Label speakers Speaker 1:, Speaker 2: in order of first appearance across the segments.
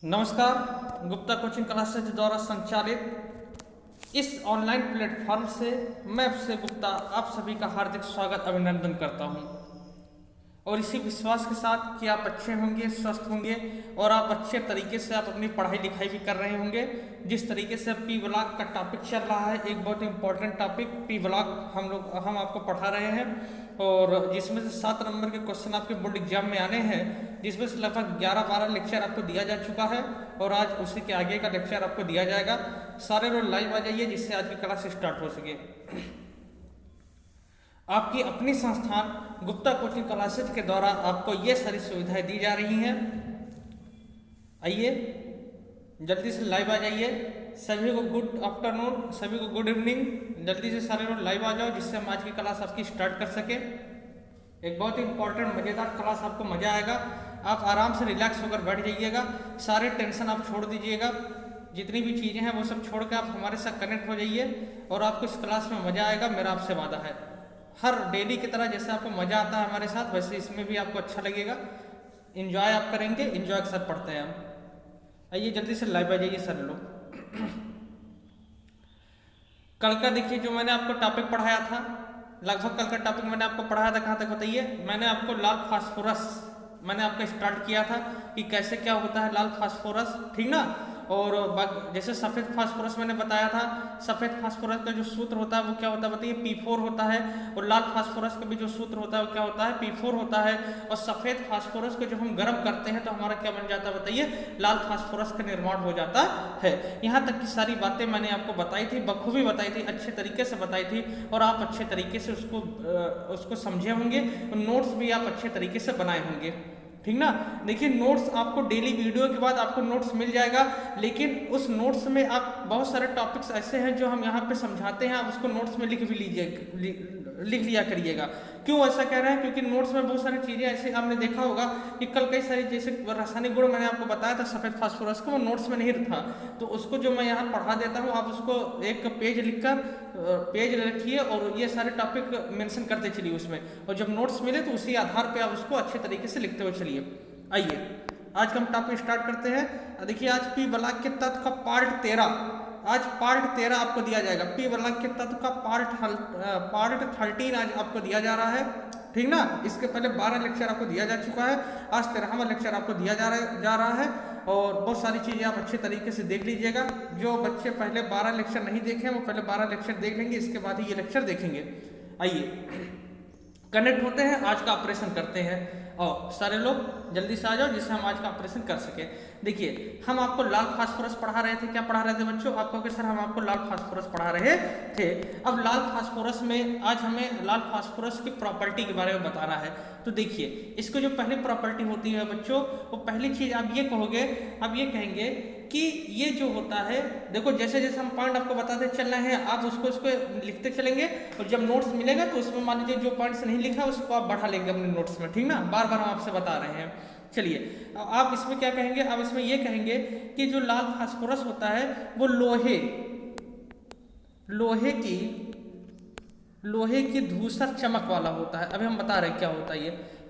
Speaker 1: नमस्कार। Gupta coaching classes द्वारा संचालित इस ऑनलाइन प्लेटफॉर्म से मैं आपसे गुप्ता आप सभी का हार्दिक स्वागत अभिनंदन करता हूं और इसी विश्वास के साथ कि आप अच्छे होंगे, स्वस्थ होंगे और आप अच्छे तरीके से आप अपनी पढ़ाई लिखाई भी कर रहे होंगे। जिस तरीके से पी ब्लॉक का टॉपिक चल रहा है, एक बहुत इंपॉर्टेंट टॉपिक पी ब्लॉक हम आपको पढ़ा रहे हैं और जिसमें से 7 नंबर के क्वेश्चन आपके बोर्ड एग्जाम में आने हैं, जिसमें से लगभग 11-12 लेक्चर आपको दिया जा चुका है और आज उसी के आगे का लेक्चर आपको दिया जाएगा। सारे लोग लाइव आ जाइए जिससे आज की क्लास स्टार्ट हो सके। आपकी अपनी संस्थान गुप्ता कोचिंग क्लासेज के द्वारा आपको ये सारी सुविधाएं दी जा रही हैं। आइए जल्दी से लाइव आ जाइए। सभी को गुड आफ्टरनून, सभी को गुड इवनिंग। जल्दी से सारे लोग लाइव आ जाओ जिससे हम आज की क्लास आपकी स्टार्ट कर सके। एक बहुत ही इंपॉर्टेंट मज़ेदार क्लास, आपको मज़ा आएगा। आप आराम से रिलैक्स होकर बैठ जाइएगा, सारे टेंशन आप छोड़ दीजिएगा, जितनी भी चीज़ें हैं वो सब छोड़ के आप हमारे साथ कनेक्ट हो जाइए और आपको इस क्लास में मज़ा आएगा, मेरा आपसे वादा है। हर डेली की तरह जैसे आपको मज़ा आता है हमारे साथ, वैसे इसमें भी आपको अच्छा लगेगा। इन्जॉय आप करेंगे, इन्जॉय के साथ पढ़ते हैं हम। आइए जल्दी से लाइव आ जाइए सर लोग। कल का देखिए जो मैंने आपको टॉपिक पढ़ाया था, लगभग कल का टॉपिक मैंने आपको पढ़ाया था कहाँ तक बताइए। मैंने आपको लाल फास्फोरस मैंने आपका स्टार्ट किया था कि कैसे क्या होता है लाल फास्फोरस, ठीक ना। और जैसे सफ़ेद फास्फोरस मैंने बताया था, सफ़ेद फास्फोरस का जो सूत्र होता है वो क्या होता है बताइए, P4 होता है। और लाल फास्फोरस का भी जो सूत्र होता है वो क्या होता है, P4 होता है। और सफ़ेद फास्फोरस को जब हम गर्म करते हैं तो हमारा क्या बन जाता है बताइए, लाल फास्फोरस का निर्माण हो जाता है। यहाँ तक की सारी बातें मैंने आपको बताई थी, बखूबी बताई थी, अच्छे तरीके से बताई थी और आप अच्छे तरीके से उसको समझे होंगे और नोट्स भी आप अच्छे तरीके से बनाए होंगे, ठीक ना। देखिए नोट्स आपको डेली वीडियो के बाद आपको नोट्स मिल जाएगा, लेकिन उस नोट्स में आप बहुत सारे टॉपिक्स ऐसे हैं जो हम यहाँ पे समझाते हैं, आप उसको नोट्स में लिख भी लिख लिया करिएगा। क्यों ऐसा कह रहे हैं, क्योंकि नोट्स में बहुत सारी चीज़ें ऐसे आपने देखा होगा कि कल कई सारी जैसे रासायनिक गुण मैंने आपको बताया था सफ़ेद फास्फोरस का, वो नोट्स में नहीं था, तो उसको जो मैं यहाँ पढ़ा देता हूँ आप उसको एक पेज लिखकर पेज रखिए और ये सारे टॉपिक मेंशन करते चलिए उसमें, और जब नोट्स मिले तो उसी आधार पे आप उसको अच्छे तरीके से लिखते हुए चलिए। आइए आज का हम टॉपिक स्टार्ट करते हैं। देखिए आज पी ब्लॉक के तत्व का पार्ट 13 आपको दिया जाएगा। पी ब्लॉक के तत्व का पार्ट 13 आज आपको दिया जा रहा है, ठीक ना। इसके पहले 12 लेक्चर आपको दिया जा चुका है, आज 13वां लेक्चर आपको दिया जा रहा है और बहुत सारी चीज़ें आप अच्छे तरीके से देख लीजिएगा। जो बच्चे पहले 12 लेक्चर नहीं देखे हैं वो पहले 12 लेक्चर देख लेंगे, इसके बाद ही ये लेक्चर देखेंगे। आइए कनेक्ट होते हैं, आज का ऑपरेशन करते हैं और सारे लोग जल्दी से आ जाओ जिससे हम आज का ऑपरेशन कर सके। देखिए हम आपको लाल फास्फोरस पढ़ा रहे थे, क्या पढ़ा रहे थे बच्चों, आपको कि सर हम आपको लाल फास्फोरस पढ़ा रहे थे। अब लाल फास्फोरस में आज हमें लाल फास्फोरस की प्रॉपर्टी के बारे में बताना है। तो देखिए इसको जो पहली प्रॉपर्टी होती है बच्चों, वो पहली चीज़ आप ये कहेंगे कि ये जो होता है, देखो जैसे जैसे हम पॉइंट आपको बताते चल रहे हैं आप उसको लिखते चलेंगे और जब नोट्स मिलेगा तो उसमें मान लीजिए जो पॉइंट्स नहीं लिखा उसको आप बढ़ा लेंगे अपने नोट्स में, ठीक ना। बार बार हम आपसे बता रहे हैं। चलिए आप इसमें क्या कहेंगे, आप इसमें ये कहेंगे कि जो लाल फास्फोरस होता है वो लोहे की धूसर चमक वाला होता है। अभी हम बता रहे हैं क्या होता है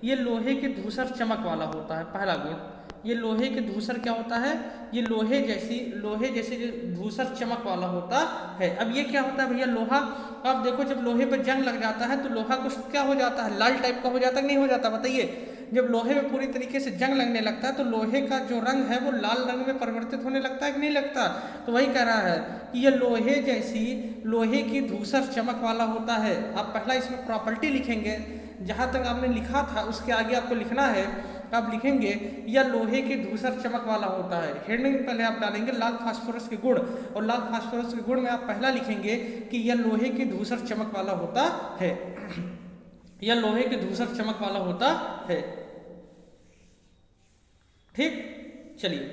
Speaker 1: ये लोहे की धूसर चमक वाला होता है। पहला गुण, ये लोहे के धूसर क्या होता है, ये लोहे जैसी जो धूसर चमक वाला होता है। अब ये क्या होता है भैया, लोहा, आप देखो जब लोहे पर जंग लग जाता है तो लोहा कुछ क्या हो जाता है, लाल टाइप का हो जाता है, नहीं हो जाता बताइए। जब लोहे में पूरी तरीके से जंग लगने लगता है तो लोहे का जो रंग है वो लाल रंग में परिवर्तित होने लगता है कि नहीं लगता। तो वही कह रहा है कि ये लोहे की धूसर चमक वाला होता है। आप पहला इसमें प्रॉपर्टी लिखेंगे, जहाँ तक आपने लिखा था उसके आगे आपको लिखना है, आप लिखेंगे या लोहे की धूसर चमक वाला होता है। हेडिंग पहले आप डालेंगे लाल फास्फोरस के गुण, और लाल फास्फोरस के गुण में आप पहला लिखेंगे कि यह लोहे की धूसर चमक वाला होता है, यह लोहे की धूसर चमक वाला होता है, ठीक। चलिए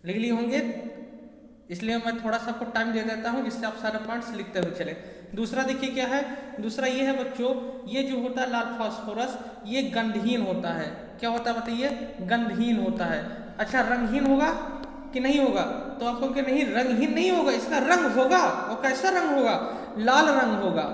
Speaker 1: लिख लिए होंगे, इसलिए मैं थोड़ा सा आपको टाइम दे देता हूं जिससे आप सारे पॉइंट्स लिखते हुए चले। दूसरा देखिए क्या है, दूसरा ये है बच्चों, ये जो होता है लाल फास्फोरस ये गंधहीन होता है। क्या होता है बताइए, गंधहीन होता है। अच्छा रंगहीन होगा कि नहीं होगा, तो आपको कि नहीं रंगहीन नहीं होगा, इसका रंग होगा। और कैसा रंग होगा, लाल रंग होगा,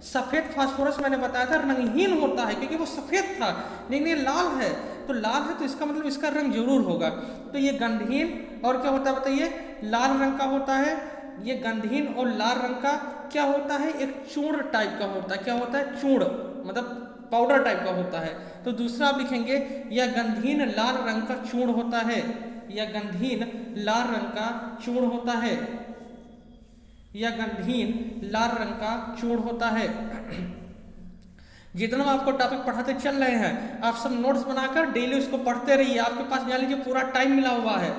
Speaker 1: सफेद फास्फोरस मैंने बताया था रंगहीन होता है क्योंकि वो सफेद था, लेकिन ये लाल है, तो लाल है तो इसका मतलब इसका रंग जरूर होगा। तो ये गंधहीन और क्या होता है बताइए, लाल रंग का होता है। ये गंधहीन और लाल रंग का क्या होता है, एक चूर्ण टाइप का होता है। क्या होता है, चूर्ण, मतलब पाउडर टाइप का होता है। तो दूसरा आप लिखेंगे, यह गंधहीन लाल रंग का चूर्ण होता है। यह गंधहीन लाल रंग का चूर्ण होता है। यह गंधहीन लाल रंग का चूर्ण होता है। जितना आपको टॉपिक पढ़ाते चल रहे हैं, आप सब नोट्स बनाकर डेली उसको पढ़ते रहिए। आपके पास जान लीजिए पूरा टाइम मिला हुआ है।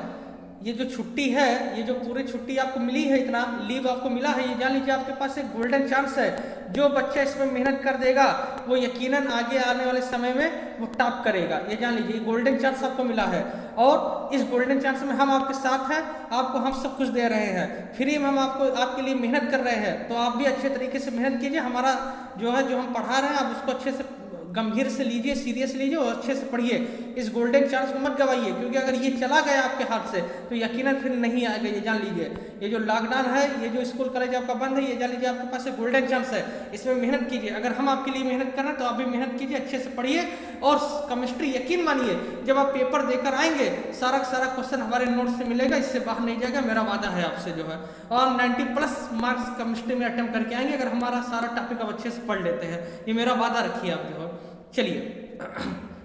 Speaker 1: ये जो छुट्टी है, ये जो पूरी छुट्टी आपको मिली है, इतना लीव आपको मिला है, ये जान लीजिए आपके पास एक गोल्डन चांस है। जो बच्चा इसमें मेहनत कर देगा वो यकीनन आगे आने वाले समय में वो टॉप करेगा। ये जान लीजिए गोल्डन चांस आपको मिला है, और इस गोल्डन चांस में हम आपके साथ हैं। आपको हम सब कुछ दे रहे हैं, फ्री में हम आपको आपके लिए मेहनत कर रहे हैं। तो आप भी अच्छे तरीके से मेहनत कीजिए। हमारा जो है, जो हम पढ़ा रहे हैं, आप उसको अच्छे से गंभीर से लीजिए, सीरियस लीजिए और अच्छे से पढ़िए। इस गोल्डन चांस को मत गवाइए, क्योंकि अगर ये चला गया आपके हाथ से तो यकीनन फिर नहीं आएगा। ये जान लीजिए, ये जो लॉकडाउन है, ये जो स्कूल कॉलेज आपका बंद है, ये जान लीजिए आपके पास एक गोल्डन चांस है। इसमें मेहनत कीजिए। अगर हम आपके लिए मेहनत कर रहे हैं तो आप भी मेहनत कीजिए, अच्छे से पढ़िए। और केमिस्ट्री यकीन मानिए, जब आप पेपर देकर आएंगे, सारा क्वेश्चन हमारे नोट से मिलेगा, इससे बाहर नहीं जाएगा, मेरा वादा है आपसे जो है। और 90+ मार्क्स केमिस्ट्री में अटेम्प्ट करके आएंगे, अगर हमारा सारा टॉपिक आप अच्छे से पढ़ लेते हैं। ये मेरा वादा रखिए आप जो है। चलिए,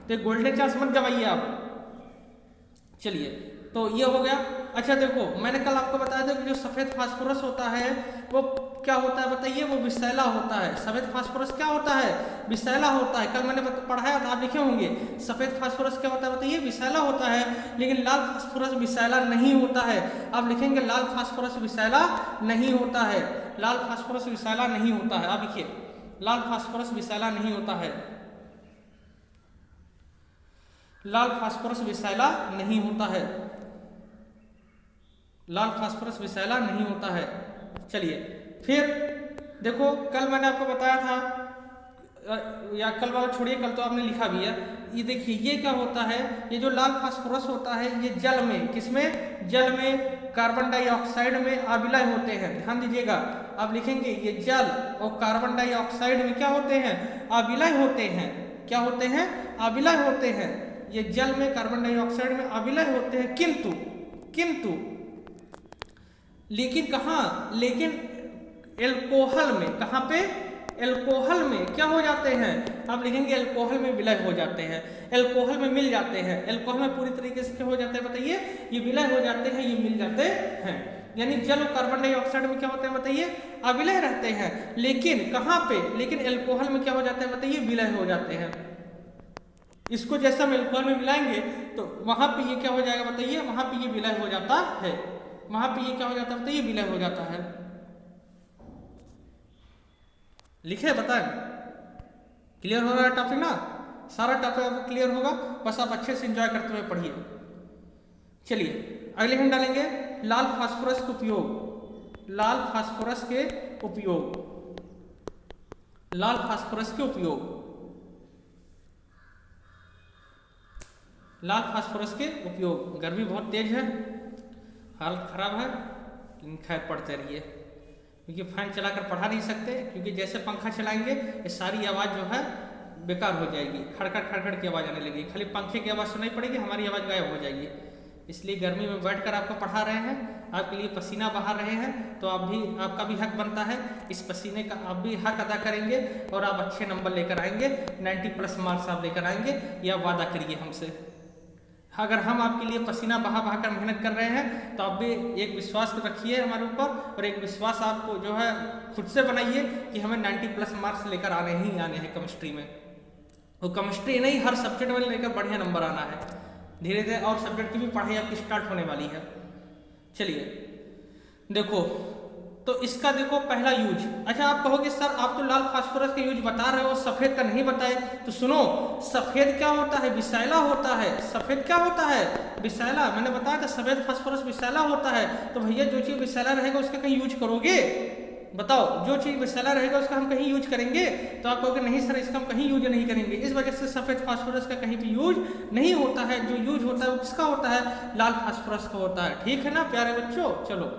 Speaker 1: तो गोल्डन चांस मत गवाइए आप। चलिए, तो ये हो गया। अच्छा देखो, मैंने कल आपको बताया था कि जो सफेद फास्फोरस होता है वो क्या होता है बताइए, वो विषैला होता है। सफेद फास्फोरस क्या होता है, विषैला होता है। कल मैंने पढ़ाया था, आप लिखे होंगे। सफेद फास्फोरस क्या होता है बताइए, विषैला होता है। लेकिन लाल फास्फोरस विषैला नहीं होता है। आप लिखेंगे लाल फास्फोरस विषैला नहीं होता है। लाल फास्फोरस विषैला नहीं होता है। आप लिखिए, लाल फास्फोरस विषैला नहीं होता है। लाल फास्फोरस विषैला नहीं होता है। लाल फास्फोरस विषैला नहीं होता है। चलिए, फिर देखो, कल मैंने आपको बताया था, या कल वाला छोड़िए, कल तो आपने लिखा भी है। ये देखिए, ये क्या होता है, ये जो लाल फास्फोरस होता है, ये जल में, किसमें, जल में कार्बन डाइऑक्साइड में अविलय होते हैं। ध्यान दीजिएगा, आप लिखेंगे ये जल और कार्बन डाइऑक्साइड में क्या होते हैं, अविलय होते हैं। क्या होते हैं, अविलय होते हैं। ये जल में कार्बन डाइऑक्साइड में अविलय होते हैं, किंतु लेकिन कहाँ, लेकिन एल्कोहल में, कहाँ पे, एल्कोहल में क्या हो जाते हैं, आप लिखेंगे एल्कोहल में विलय हो जाते हैं। एल्कोहल में मिल जाते हैं। एल्कोहल में पूरी तरीके से क्या हो जाते हैं बताइए, ये विलय हो जाते हैं, ये मिल जाते हैं। यानी जल और कार्बन डाइऑक्साइड में क्या होते हैं बताइए, अविलय रहते हैं। लेकिन कहाँ पे, लेकिन एल्कोहल में क्या हो जाते हैं बताइए, विलय हो जाते हैं। इसको जैसा हम एल्कोहल में मिलाएंगे तो वहां पे ये क्या हो जाएगा बताइए, वहां पे ये विलय हो जाता है। वहां पे ये क्या हो जाता है बताइए, विलय हो जाता है। लिखे, बताएं, क्लियर हो रहा है टॉपिक ना? सारा टॉपिक आपको क्लियर होगा, बस आप अच्छे से एंजॉय करते हुए पढ़िए। चलिए, अगले हम डालेंगे लाल फास्फोरस के उपयोग। लाल फास्फोरस के उपयोग, लाल फास्फोरस के उपयोग, लाल फास्फोरस के उपयोग। गर्मी बहुत तेज है, हालत खराब है, लेकिन खैर पढ़ते रहिए, क्योंकि फैन चलाकर पढ़ा नहीं सकते, क्योंकि जैसे पंखा चलाएंगे ये सारी आवाज़ जो है बेकार हो जाएगी। खड़खड़ खड़खड़ की आवाज़ आने लगेगी, खाली पंखे की आवाज़ सुनाई पड़ेगी, हमारी आवाज़ गायब हो जाएगी। इसलिए गर्मी में बैठकर आपको पढ़ा रहे हैं, आपके लिए पसीना बहा रहे हैं, तो आपका भी हक बनता है, इस पसीने का आप भी हक अदा करेंगे और आप अच्छे नंबर लेकर आएंगे, 90+ मार्क्स आप लेकर आएंगे, यह वादा करिए हमसे। अगर हम आपके लिए पसीना बहा बहा कर मेहनत कर रहे हैं तो आप भी एक विश्वास रखिए हमारे ऊपर, और एक विश्वास आपको जो है खुद से बनाइए कि हमें 90+ मार्क्स लेकर आने ही आने हैं केमिस्ट्री में। और केमिस्ट्री नहीं, हर सब्जेक्ट में लेकर बढ़िया नंबर आना है। धीरे धीरे और सब्जेक्ट की भी पढ़ाई आपकी स्टार्ट होने वाली है। चलिए देखो, तो इसका देखो पहला यूज। अच्छा, आप कहोगे सर आप तो लाल फास्फोरस का यूज बता रहे हो, सफेद का नहीं बताए। तो सुनो, सफेद क्या होता है, विषैला होता है। सफेद क्या होता है, विषैला। मैंने बताया था सफेद फास्फोरस विषैला होता है। तो भैया जो चीज विषैला रहेगा उसका कहीं यूज करोगे, बताओ? जो चीज विषैला रहेगा उसका हम कहीं यूज करेंगे? तो आप कहोगे नहीं सर इसका हम कहीं यूज नहीं करेंगे। इस वजह से सफेद फास्फोरस का कहीं भी यूज नहीं होता है। जो यूज होता है वो किसका होता है, लाल फास्फोरस का होता है। ठीक है ना प्यारे बच्चों? चलो,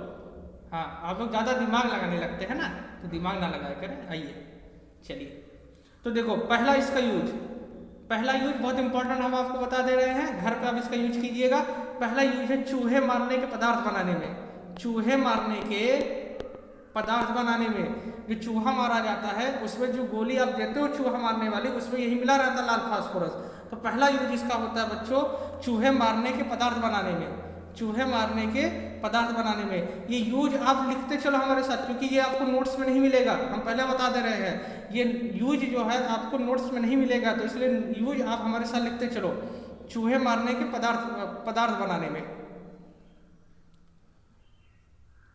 Speaker 1: हाँ, आप लोग ज़्यादा दिमाग लगाने लगते हैं ना, तो दिमाग ना लगाया करें। आइए चलिए तो देखो पहला इसका यूज, पहला यूज बहुत इंपॉर्टेंट हम आपको बता दे रहे हैं, घर पे आप इसका यूज कीजिएगा। पहला यूज है चूहे मारने के पदार्थ बनाने में। चूहे मारने के पदार्थ बनाने में जो चूहा मारा जाता है उसमें जो गोली आप देते हो चूहा मारने वाली, उसमें यही मिला रहता है लाल फास्फोरस। तो पहला यूज इसका होता है बच्चों चूहे मारने के पदार्थ बनाने में, चूहे मारने के पदार्थ बनाने में। ये यूज आप लिखते चलो हमारे साथ, क्योंकि ये आपको नोट्स में नहीं मिलेगा, हम पहले बता दे रहे हैं। ये यूज जो है आपको नोट्स में नहीं मिलेगा, तो इसलिए यूज आप हमारे साथ लिखते चलो, चूहे मारने के पदार्थ बनाने में।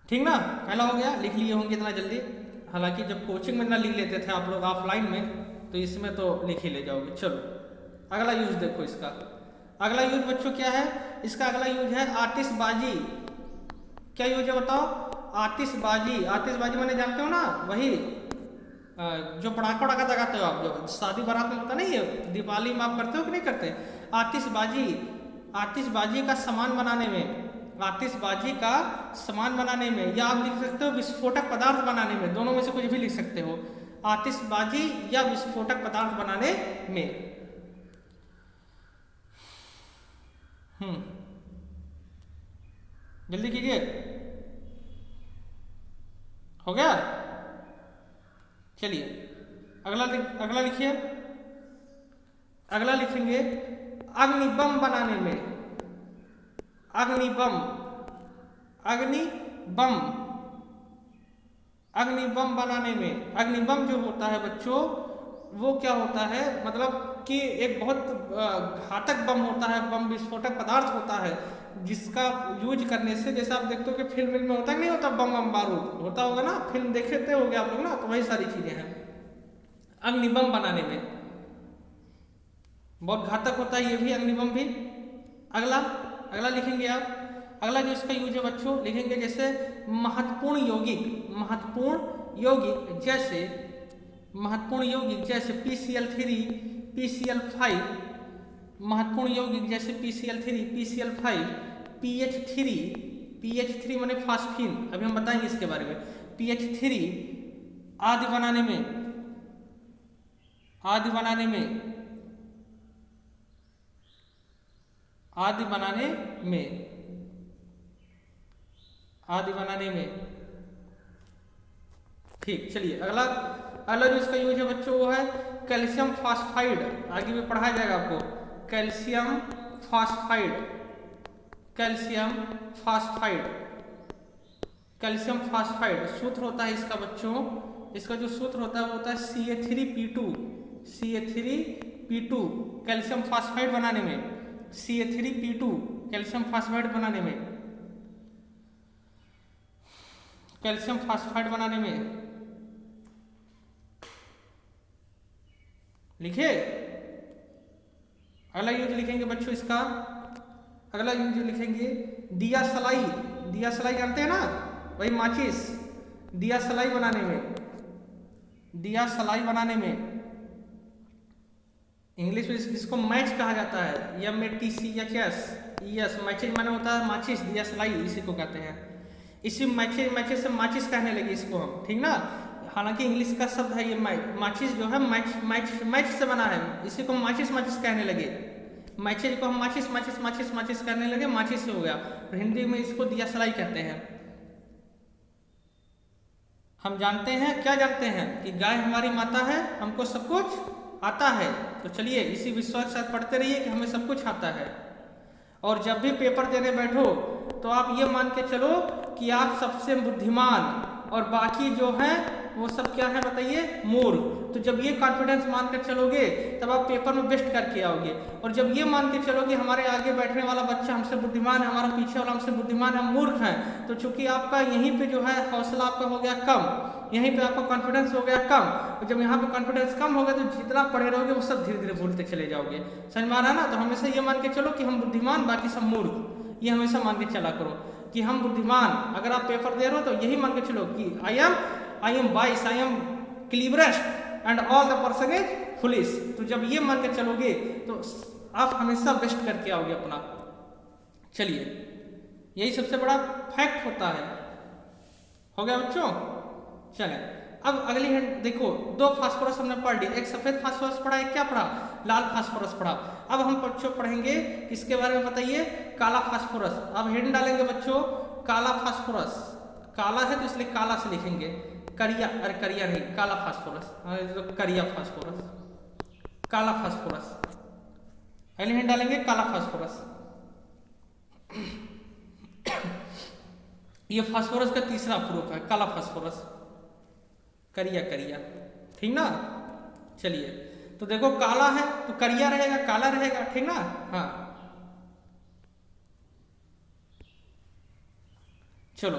Speaker 1: ठीक ना, पहला हो गया, लिख लिए होंगे इतना जल्दी। हालांकि जब कोचिंग में ना लिख लेते थे आप लोग ऑफलाइन में, तो इसमें तो लिख ही ले जाओगे। चलो अगला यूज देखो इसका। अगला यूज बच्चों क्या है इसका? अगला यूज है आतिशबाजी। क्या यूज है बताओ? आतिशबाजी। आतिशबाजी मैंने जानते हो ना, वही जो पटाखा वड़ाखा लगाते हो आप, जो शादी बारात में होता नहीं है, दिवाली में आप करते हो कि नहीं करते? आतिशबाजी, आतिशबाजी का सामान बनाने में, आतिशबाजी का सामान बनाने में, या आप लिख सकते हो विस्फोटक पदार्थ बनाने में, दोनों में से कुछ भी लिख सकते हो। आतिशबाजी या विस्फोटक पदार्थ बनाने में। जल्दी कीजिए, हो गया? चलिए अगला लिखिए। अगला लिखेंगे अग्निबम बनाने में। अग्निबम, अग्निबम, अग्निबम बनाने में। अग्निबम जो होता है बच्चों वो क्या होता है, मतलब कि एक बहुत घातक बम होता है, बम विस्फोटक पदार्थ होता है, जिसका यूज करने से, जैसे आप देखते हो कि फिल्म में होता नहीं होता, बम बारूद होता होगा ना, फिल्म देखते होगे आप लोग ना, तो वही सारी चीजें हैं अग्निबम बनाने में। बहुत घातक होता है ये भी, अग्निबम भी। अगला लिखेंगे आप। अगला जो इसका यूज है बच्चों, लिखेंगे जैसे महत्वपूर्ण यौगिक। महत्वपूर्ण यौगिक जैसे, महत्वपूर्ण यौगिक जैसे PCl3, PCl5। महत्वपूर्ण यौगिक जैसे PCl3, PCl5, PH3 माने फास्फीन, अभी हम बताएंगे इसके बारे में। PH3 आदि बनाने में, आदि बनाने में, आदि बनाने में, आदि बनाने में। ठीक, चलिए अगला जो इसका यूज है बच्चों वो है कैल्शियम फास्फाइड। आगे भी पढ़ाया जाएगा आपको calcium phosphide, calcium phosphide, calcium phosphide. सूत्र होता है इसका बच्चों, इसका जो सूत्र होता है वो होता है Ca3P2, Ca3P2 कैल्शियम फास्फाइड बनाने में, Ca3P2 कैल्शियम फास्फाइड बनाने में, कैल्शियम फास्फाइड बनाने में। लिखे। अगला यूज लिखेंगे बच्चों इसका, अगला यूज लिखेंगे दिया सलाई। दिया सलाई जानते हैं ना, वही माचिस। दिया सलाई बनाने में, दिया सलाई बनाने में। इंग्लिश में इसको मैच कहा जाता है, MATCHS। यस, मैचिस माने होता है माचिस, दिया सलाई इसी को कहते हैं। इसी मैचिस से माचिस कहने लगे इसको हम, ठीक ना। हालांकि इंग्लिश का शब्द है ये माचिस जो है मैच से बना है, इसी को माचिस कहने लगे। मैचिस को हम माचिस कहने लगे, माचिस से हो गया। और हिंदी में इसको दिया सलाई कहते हैं। हम जानते हैं, क्या जानते हैं कि गाय हमारी माता है, हमको सब कुछ आता है। तो चलिए इसी विश्वास के साथ पढ़ते रहिए कि हमें सब कुछ आता है। और जब भी पेपर देने बैठो तो आप ये मान के चलो कि आप सबसे बुद्धिमान और बाकी जो है वो सब क्या है बताइए, मूर्ख। तो जब ये कॉन्फिडेंस मान कर चलोगे तब आप पेपर में बेस्ट करके आओगे। और जब ये मान के चलोगे हमारे आगे बैठने वाला बच्चा हमसे बुद्धिमान है, हमारा पीछे वाला हमसे बुद्धिमान है, मूर्ख है, तो चूंकि आपका यहीं पे जो है हौसला आपका हो गया कम, यहीं पे आपका कॉन्फिडेंस हो गया कम। तो जब यहाँ पे कॉन्फिडेंस कम होगा तो जितना पढ़े रहोगे वो सब धीरे धीरे भूलते चले जाओगे। समझ में आ रहा है ना। तो हमेशा ये मान के चलो कि हम बुद्धिमान, बाकी सब मूर्ख। ये हमेशा मान के चला करो कि हम बुद्धिमान। अगर आप पेपर दे रहे हो तो यही मान के चलो कि I am wise, I am cleverest and all the person is foolish. तो जब ये मान के चलोगे तो आप हमेशा बेस्ट करके आओगे अपना। चलिए यही सबसे बड़ा फैक्ट होता है। हो गया बच्चों। चलें अब अगली हैंड देखो, दो फास्फोरस हमने पढ़ लिया, एक सफेद फास्फोरस पढ़ा, एक क्या पढ़ा, लाल फास्फोरस पढ़ा। अब हम बच्चों पढ़ेंगे इसके बारे में, बताइए, काला फास्फोरस। अब हेड डालेंगे बच्चों काला फास्फोरस, काला है तो इसलिए काला से लिखेंगे, करिया, अरे करिया नहीं, काला फास्फोरस, करिया फास्फोरस, काला फास्फोरस। अगली हेड डालेंगे काला फास्फोरस। ये फास्फोरस का तीसरा प्रूफ है, काला फास्फोरस, करिया करिया, ठीक ना। चलिए, तो देखो काला है तो करिया रहेगा, काला रहेगा, ठीक ना। हाँ, चलो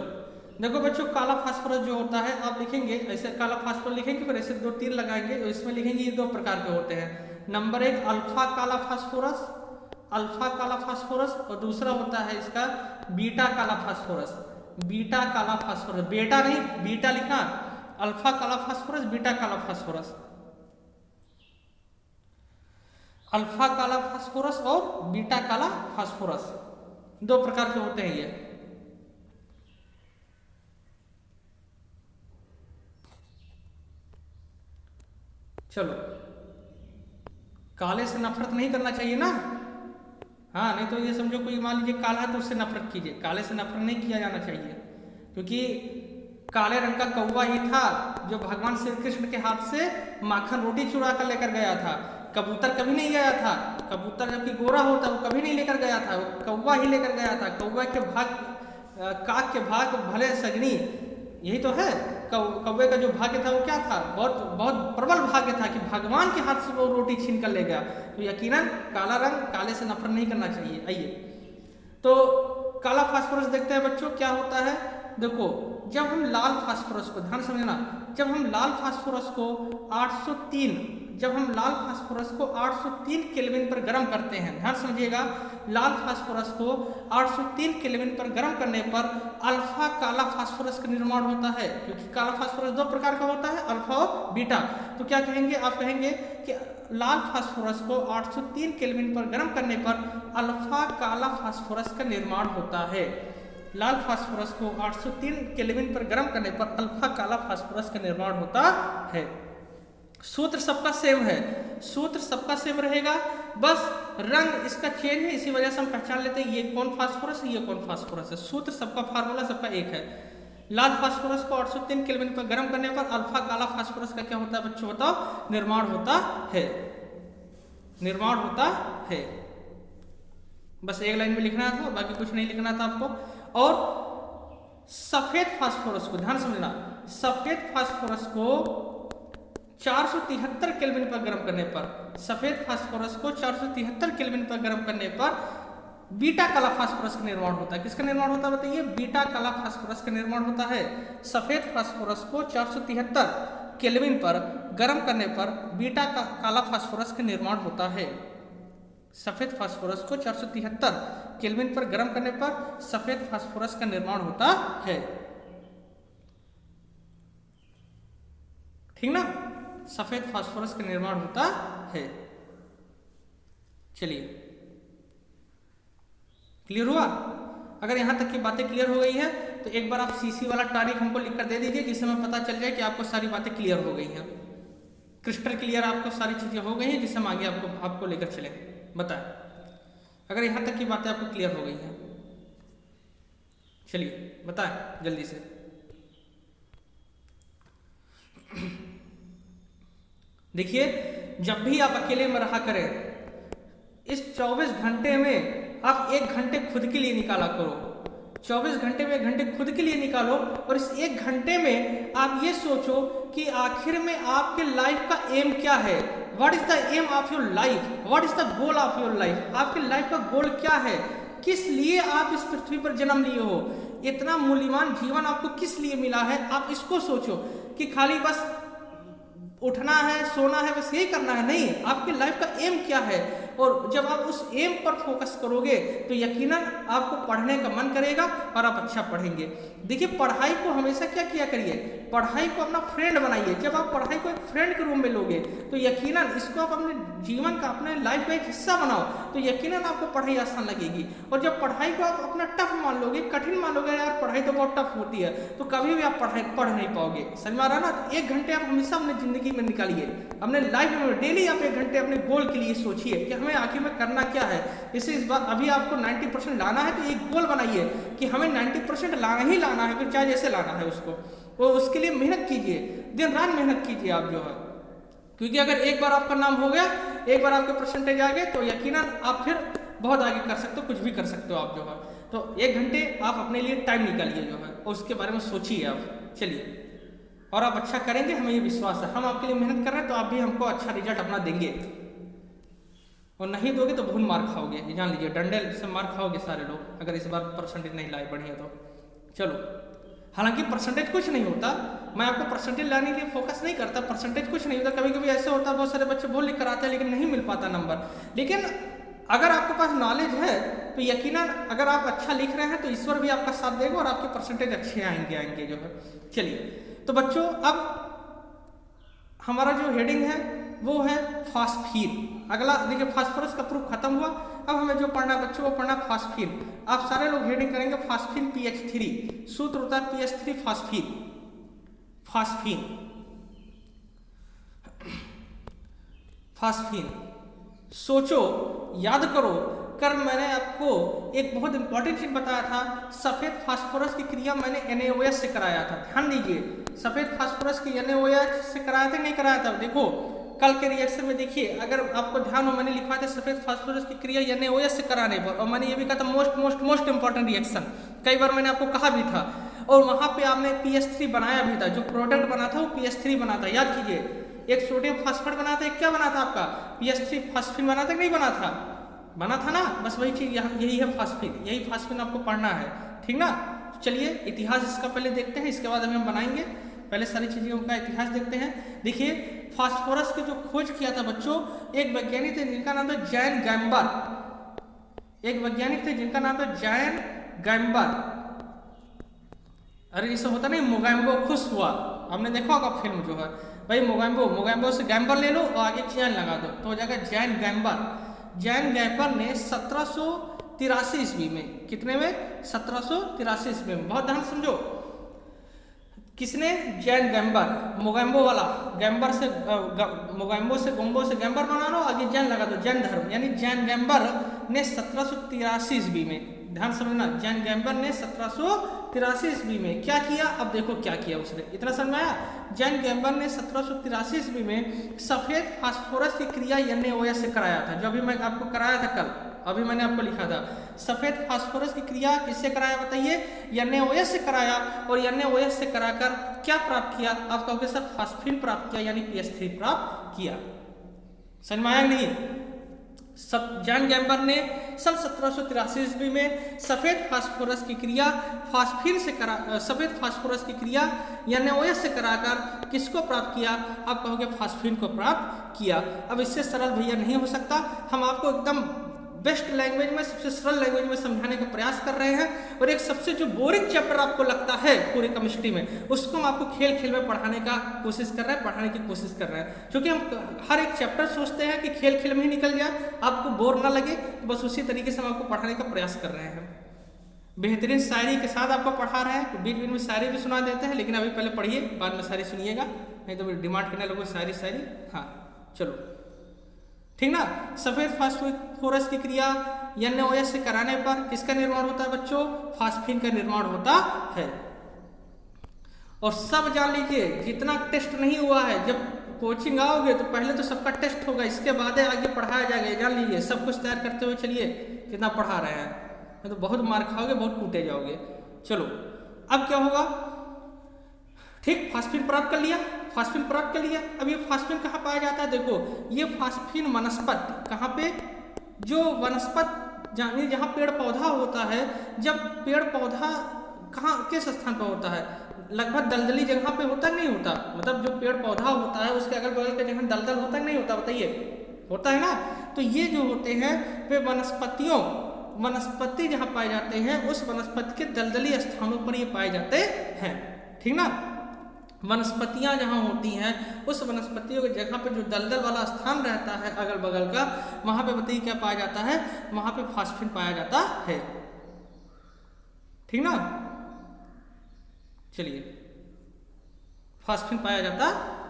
Speaker 1: देखो बच्चों, काला फास्फोरस जो होता है, आप लिखेंगे ऐसे, काला फास्फोरस लिखेंगे, फिर ऐसे दो तीर लगाएंगे, इसमें लिखेंगे ये दो प्रकार के होते हैं। नंबर एक अल्फा काला फास्फोरस, अल्फा काला फास्फोरस, और दूसरा होता है इसका बीटा काला फास्फोरस, बीटा काला फास्फोरस, बेटा नहीं बीटा लिखना, अल्फा काला फास्फोरस, बीटा काला फास्फोरस, अल्फा काला फास्फोरस और बीटा काला फास्फोरस, दो प्रकार के होते हैं ये। चलो, काले से नफरत नहीं करना चाहिए ना, हाँ, नहीं तो ये समझो कोई मान लीजिए काला है तो उससे नफरत कीजिए, काले से नफरत नहीं किया जाना चाहिए, क्योंकि काले रंग का कौवा ही था जो भगवान श्री कृष्ण के हाथ से माखन रोटी चुरा कर लेकर गया था। कबूतर कभी नहीं गया था, कबूतर जबकि गोरा होता वो कभी नहीं लेकर गया था, वो कौवा ही लेकर गया था। कौवा के भाग, काक के भाग भले सजनी, यही तो है। कौवे का जो भाग्य था वो क्या था, बहुत बहुत प्रबल भाग्य था कि भगवान के हाथ से वो रोटी छीन कर ले गया। तो यकीनन काला रंग, काले से नफरत नहीं करना चाहिए। आइए, तो काला फास्फोरस देखते हैं बच्चों क्या होता है। देखो, जब हम लाल फास्फोरस को, ध्यान समझना, जब हम लाल फास्फोरस को 803 जब हम लाल फास्फोरस को 803 केल्विन पर गर्म करते हैं, ध्यान समझिएगा, लाल फास्फोरस को 803 केल्विन पर गर्म करने पर अल्फा काला फास्फोरस का निर्माण होता है। क्योंकि काला फास्फोरस दो प्रकार का होता है, अल्फा और बीटा। तो क्या कहेंगे, आप कहेंगे कि लाल फास्फोरस को 803 केल्विन पर गर्म करने पर अल्फा काला फास्फोरस का निर्माण होता है। लाल फास्फोरस को 803 केल्विन पर गर्म करने पर अल्फा काला फास्फोरस का निर्माण होता है। सूत्र सबका सेम है, सूत्र सबका सेम रहेगा, बस रंग इसका चेंज है, इसी वजह से हम पहचान लेते हैं ये कौन फास्फोरस है, ये कौन फास्फोरस है। सूत्र सबका, फार्मूला सबका एक है। लाल फास्फोरस को 803 केल्विन पर गर्म करने पर अल्फा काला फास्फोरस का क्या होता है बच्चों, बताओ, निर्माण होता है, निर्माण होता है। बस एक लाइन में लिखना था, बाकी कुछ नहीं लिखना था आपको। और सफेद फास्फोरस को, ध्यान समझना, सफेद फास्फोरस को 473 केल्विन पर गर्म करने पर, सफेद फास्फोरस को 473 केल्विन पर गर्म करने पर बीटा काला फास्फोरस का निर्माण होता है। किसका निर्माण होता है बताइए, बीटा काला फास्फोरस का निर्माण होता है। सफेद फास्फोरस को 473 केल्विन पर गर्म करने पर बीटा काला फास्फोरस का निर्माण होता है। सफेद फास्फोरस को 473 केल्विन पर गर्म करने पर सफेद फास्फोरस का निर्माण होता है, ठीक ना, सफेद फास्फोरस का निर्माण होता है। चलिए, क्लियर हुआ? अगर यहां तक की बातें क्लियर हो गई है तो एक बार आप सीसी वाला तारीख हमको लिखकर दे दीजिए, जिससे हमें पता चल जाए कि आपको सारी बातें क्लियर हो गई हैं, क्रिस्टल क्लियर आपको सारी चीजें हो गई हैं, जिससे हम आगे आपको लेकर चले। बताएं अगर यहां तक की बातें आपको क्लियर हो गई हैं। चलिए बताएं जल्दी से। देखिए, जब भी आप अकेले में रहा करें, इस 24 घंटे में आप 1 घंटे खुद के लिए निकाला करो। 24 घंटे में 1 घंटे खुद के लिए निकालो, और इस 1 घंटे में आप ये सोचो कि आखिर में आपके लाइफ का एम क्या है। What is the aim of your life, what is the goal of your life. आपके लाइफ का गोल क्या है, किस लिए आप इस पृथ्वी पर जन्म लिए हो, इतना मूल्यवान जीवन आपको किस लिए मिला है। आप इसको सोचो कि खाली बस उठना है, सोना है, बस यही करना है, नहीं, आपकी लाइफ का एम क्या है। और जब आप उस एम पर फोकस करोगे तो यकीनन आपको पढ़ने का मन करेगा और आप अच्छा पढ़ेंगे। देखिए पढ़ाई को हमेशा क्या किया करिए, पढ़ाई को अपना फ्रेंड बनाइए। जब आप पढ़ाई को एक फ्रेंड के रूप में लोगे तो यकीनन इसको आप अपने जीवन का, अपने लाइफ का एक हिस्सा बनाओ तो यकीनन आपको पढ़ाई आसान लगेगी। और जब पढ़ाई को आप अपना टफ मान लोगे, कठिन मान लोगे, यार पढ़ाई तो बहुत टफ होती है, तो कभी भी आप पढ़ नहीं पाओगे। समझ में आ रहा ना? तो 1 घंटे आप हमेशा अपनी जिंदगी में निकालिए, अपने लाइफ में डेली आप 1 घंटे अपने गोल के लिए सोचिए कि हमें आखिर में करना क्या है। जैसे इस बार अभी आपको 90% लाना है तो एक गोल बनाइए कि हमें 90% लाना ही लाना है, फिर चाहे जैसे लाना है उसको, वो उसके लिए मेहनत कीजिए, दिन रात मेहनत कीजिए आप जो है। क्योंकि अगर एक बार आपका नाम हो गया, एक बार आपके परसेंटेज आ गए तो यकीनन आप फिर बहुत आगे कर सकते हो, कुछ भी कर सकते हो आप जो है। तो 1 घंटे आप अपने लिए टाइम निकालिए जो है और उसके बारे में सोचिए आप। चलिए, और आप अच्छा करेंगे, हमें ये विश्वास है। हम आपके लिए मेहनत कर रहे हैं तो आप भी हमको अच्छा रिजल्ट अपना देंगे, और नहीं दोगे तो बहुत मार खाओगे, ये जान लीजिए। डंडे से मार खाओगे सारे लोग अगर इस बार परसेंटेज नहीं लाए बढ़िया तो। चलो, हालांकि परसेंटेज कुछ नहीं होता, मैं आपको परसेंटेज लाने के लिए फोकस नहीं करता, परसेंटेज कुछ नहीं होता। कभी कभी ऐसा होता है बहुत सारे बच्चे बहुत लिख कर आते हैं लेकिन नहीं मिल पाता नंबर। लेकिन अगर आपके पास नॉलेज है तो यकीनन अगर आप अच्छा लिख रहे हैं तो ईश्वर भी आपका साथ देगा और आपके परसेंटेज अच्छे आएंगे जो है। चलिए, तो बच्चों अब हमारा जो हेडिंग है वो है फास्फीन। अगला देखिए, फास्फोरस का प्रूफ खत्म हुआ। अब हमें जो पढ़ना है बच्चों वो पढ़ना फास्फीन। आप सारे लोग हेडिंग करेंगे फास्फीन pH3, सूत्र होता है pH3 फास्फीन। फास्फीन फास्फीन सोचो, याद करो। कल मैंने आपको एक बहुत इंपॉर्टेंट चीज बताया था, सफेद फास्फोरस की क्रिया मैंने NaOH से कराया था। ध्यान दीजिए, सफेद फास्फोरस की NaOH से कराया था नहीं कराया था? देखो कल के रिएक्शन में देखिए, अगर आपको ध्यान हो मैंने लिखा था सफेद फास्फोरस की क्रिया NaOH से कराने पर, और मैंने ये भी कहा था मोस्ट इंपॉर्टेंट रिएक्शन, कई बार मैंने आपको कहा भी था। और वहां पे आपने pH3 बनाया भी था, जो प्रोडक्ट बना था वो pH3 बना था। याद कीजिए, एक सोडियम फास्फेट बना था, एक क्या बना था आपका pH3 फास्फीन बना था, नहीं बना था? बना था ना? बस वही चीज यही है फास्फीन, यही फास्फीन आपको पढ़ना है, ठीक ना? चलिए इतिहास इसका पहले देखते हैं, इसके बाद हम बनाएंगे। पहले सारी चीजों का इतिहास देखते हैं। देखिए, फास्फोरस की जो खोज किया था बच्चों, एक वैज्ञानिक थे जिनका नाम था जैन गैम्बर। एक वैज्ञानिक थे जिनका नाम था जैन गैम्बर। अरे जैसे होता नहीं, मोगैम्बो खुश हुआ, हमने देखा होगा फिल्म जो है भाई, मोगैम्बो से गैम्बर ले लो और आगे जैन लगा दो तो हो जाएगा जैन गैम्बर। जैन गैम्बर ने 1783 ईस्वी में, कितने में? 1783 ईस्वी में, बहुत ध्यान समझो। किसने? जैन गैम्बर, मोगैम्बो वाला, गैम्बर से मोगैम्बो से गोम्बो से गैम्बर बना लो, आगे जैन लगा दो, जैन धर्म। यानी जैन गैम्बर ने 1783 ईस्वी में, ध्यान समझना, जैन गैम्बर ने 1783 ईस्वी में क्या किया? अब देखो क्या किया उसने, इतना समझ में आया? जैन गैम्बर ने 1783 ईस्वी में सफेद फास्फोरस की क्रिया NaOH से कराया था, जो अभी मैं आपको कराया था कल, अभी मैंने आपको लिखा था। सफेद फास्फोरस की क्रिया किससे कराया बताइए? NaOH से कराया। और NaOH से कराकर क्या प्राप्त किया? आप कहोगे सर फास्फीन प्राप्त किया, यानी pH3 प्राप्त किया। समझ में आया नहीं? जैन गैम्बर ने सन 1783 ईस्वी में सफेद फास्फोरस की क्रिया सफेद फास्फोरस की क्रिया NaOH से कराकर किसको प्राप्त किया? आप कहोगे फास्फीन को प्राप्त किया। अब इससे सरल भैया नहीं हो सकता, हम आपको एकदम बेस्ट लैंग्वेज में, सबसे सरल लैंग्वेज में समझाने का प्रयास कर रहे हैं। और एक सबसे जो बोरिंग चैप्टर आपको लगता है पूरी केमिस्ट्री में, उसको हम आपको खेल खेल में पढ़ाने का कोशिश कर रहे हैं, पढ़ाने की कोशिश कर रहे हैं। क्योंकि हम हर एक चैप्टर सोचते हैं कि खेल खेल में ही निकल जाए, आपको बोर ना लगे, तो बस उसी तरीके से हम आपको पढ़ाने का प्रयास कर रहे हैं। बेहतरीन शायरी के साथ आपको पढ़ा रहे हैं, तो बीच बीच में शायरी भी सुना देते हैं, लेकिन अभी पहले पढ़िए, बाद में शायरी सुनिएगा, नहीं तो डिमांड करने लोगों शायरी। हाँ चलो, ठीक ना? सफेद फास्फोरस की क्रिया NaOH से कराने पर किसका निर्माण होता है बच्चों? फास्फीन का निर्माण होता है। और सब जान लीजिए, जितना टेस्ट नहीं हुआ है, जब कोचिंग आओगे तो पहले तो सबका टेस्ट होगा, इसके बाद आगे पढ़ाया जाएगा। जान लीजिए, सब कुछ तैयार करते हुए चलिए, कितना पढ़ा रहे हैं, तो बहुत मार खाओगे, बहुत कूटे जाओगे। चलो अब क्या होगा? ठीक, फास्फीन प्राप्त कर लिया, फास्फीन प्राप्त कर लिया। अब ये फास्फीन कहाँ पाया जाता है? देखो, ये फास्फीन वनस्पत, कहाँ पे? जो वनस्पत यानी जहाँ पेड़ पौधा होता है, जब पेड़ पौधा कहाँ किस स्थान पर होता है? लगभग दलदली जगह पे होता नहीं होता? मतलब जो पेड़ पौधा होता है उसके अगल बगल के जगह दलदल होता नहीं होता? बताइए, होता है ना? तो ये जो होते हैं वे वनस्पति जहाँ पाए जाते हैं उस वनस्पति के दलदली स्थानों पर ये पाए जाते हैं, ठीक ना। वनस्पतियां जहाँ होती हैं उस वनस्पतियों की जगह पे जो दलदल वाला स्थान रहता है अगल बगल का, वहां पे बताइए क्या पाया जाता है, वहां पे फास्फिन पाया जाता है, ठीक ना। चलिए, फास्फिन पाया जाता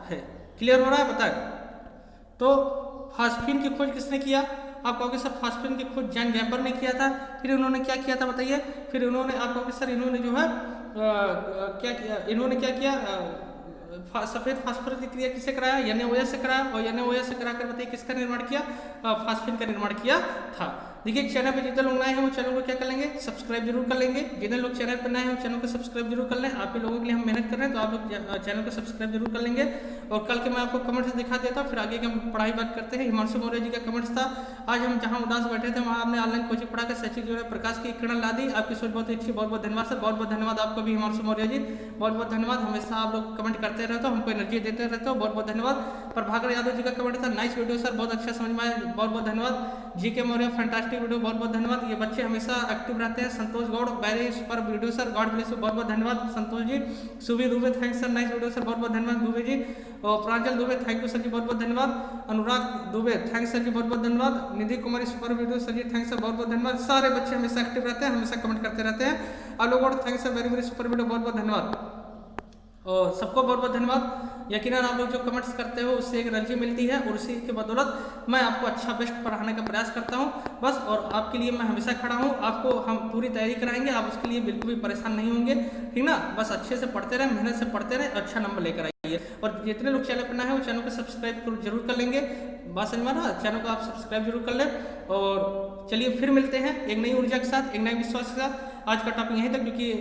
Speaker 1: है, क्लियर हो रहा है, बताए। तो फास्फिन की खोज किसने किया, आप कहोगे सर फास्फिन की खोज जैन गैम्बर ने किया था। फिर उन्होंने क्या किया था बताइए, फिर उन्होंने, आप कहोगे सर इन्होंने जो है क्या किया, इन्होंने क्या किया, सफेद फास्फोरस की क्रिया किसे कराया, NaOH से कराया, और NaOH से कराकर बताइए किसका निर्माण किया, फास्फिन का निर्माण किया था। देखिए चैनल पे जितने लोग नए हैं वो चैनल को क्या कर लेंगे, सब्सक्राइब जरूर कर लेंगे। जितने लोग चैनल पर नए हैं चैनल को सब्सक्राइब जरूर कर लें। आप लोगों के लिए हम मेहनत कर रहे हैं तो आप लोग चैनल को सब्सक्राइब जरूर कर लेंगे। और कल के मैं आपको कमेंट से दिखा देता हूँ, फिर आगे की हम पढ़ाई बात करते हैं। हिमांशु मौर्य जी का कमेंट्स था, आज हम जहाँ उदास बैठे थे वहाँ हमने ऑनलाइन कोचिंग पढ़ा कर शैक्षिक जीवन में प्रकाश की किरण ला दी। आपकी सोच बहुत अच्छी, बहुत बहुत धन्यवाद सर, बहुत बहुत धन्यवाद आपको भी हिमांशु मौर्य जी, बहुत बहुत धन्यवाद। हमेशा आप लोग कमेंट करते रहते हो, हमको एनर्जी देते रहते हो, बहुत बहुत धन्यवाद। प्रभाकर यादव जी का कमेंट था, नाइस वीडियो सर, बहुत अच्छा समझ में आया, बहुत बहुत धन्यवाद। GK मौर्य फैंटास्टिक वीडियो, बहुत बहुत धन्यवाद। ये बच्चे हमेशा एक्टिव रहते हैं। Santosh Gaur, very super video sir, God bless you, बहुत बहुत धन्यवाद Santosh ji. Subi Dubey, thanks sir, nice video sir, बहुत बहुत धन्यवाद दुबे जी। और Pranjal Dubey, thank you sir ji, बहुत बहुत धन्यवाद। अनुराग दुबे, थैंक्स सर जी, बहुत बहुत धन्यवाद। Nidhi Kumari, super video sir ji, thanks sir, बहुत बहुत धन्यवाद। सारे बच्चे हमेशा एक्टिव रहते हैं, हमेशा कमेंट करते रहते हैं। आप लोगों को thanks sir, very very super video, बहुत बहुत धन्यवाद। और सबको बहुत बहुत धन्यवाद। यकीनन आप लोग जो कमेंट्स करते हो उससे एक एनर्जी मिलती है और उसी के बदौलत मैं आपको अच्छा बेस्ट पढ़ाने का प्रयास करता हूं बस। और आपके लिए मैं हमेशा खड़ा हूं, आपको हम पूरी तैयारी कराएंगे, आप उसके लिए बिल्कुल भी परेशान नहीं होंगे, ठीक ना। बस अच्छे से पढ़ते रहें, मेहनत से पढ़ते रहें, अच्छा नंबर लेकर आइए। और जितने लोग चैनल पर नए हैं वो चैनल को सब्सक्राइब जरूर कर लेंगे, बात समझ में ना, चैनल को आप सब्सक्राइब जरूर कर लें। और चलिए फिर मिलते हैं एक नई ऊर्जा के साथ, एक नए विश्वास के साथ। आज का टॉपिक यहीं तक, क्योंकि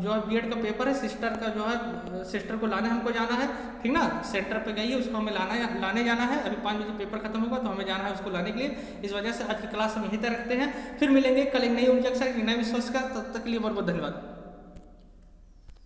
Speaker 1: जो है बीएड का पेपर है, सिस्टर का जो है, सिस्टर को लाने हमको जाना है, ठीक ना। सेंटर पे गई है, उसको हमें लाने जाना है। अभी 5 बजे पेपर खत्म होगा तो हमें जाना है उसको लाने के लिए। इस वजह से आज की क्लास हम यहीं तक रखते हैं, फिर मिलेंगे कल एक नई ऊर्जा के साथ, एक नए विश्वास का। तब तक के लिए बहुत बहुत धन्यवाद।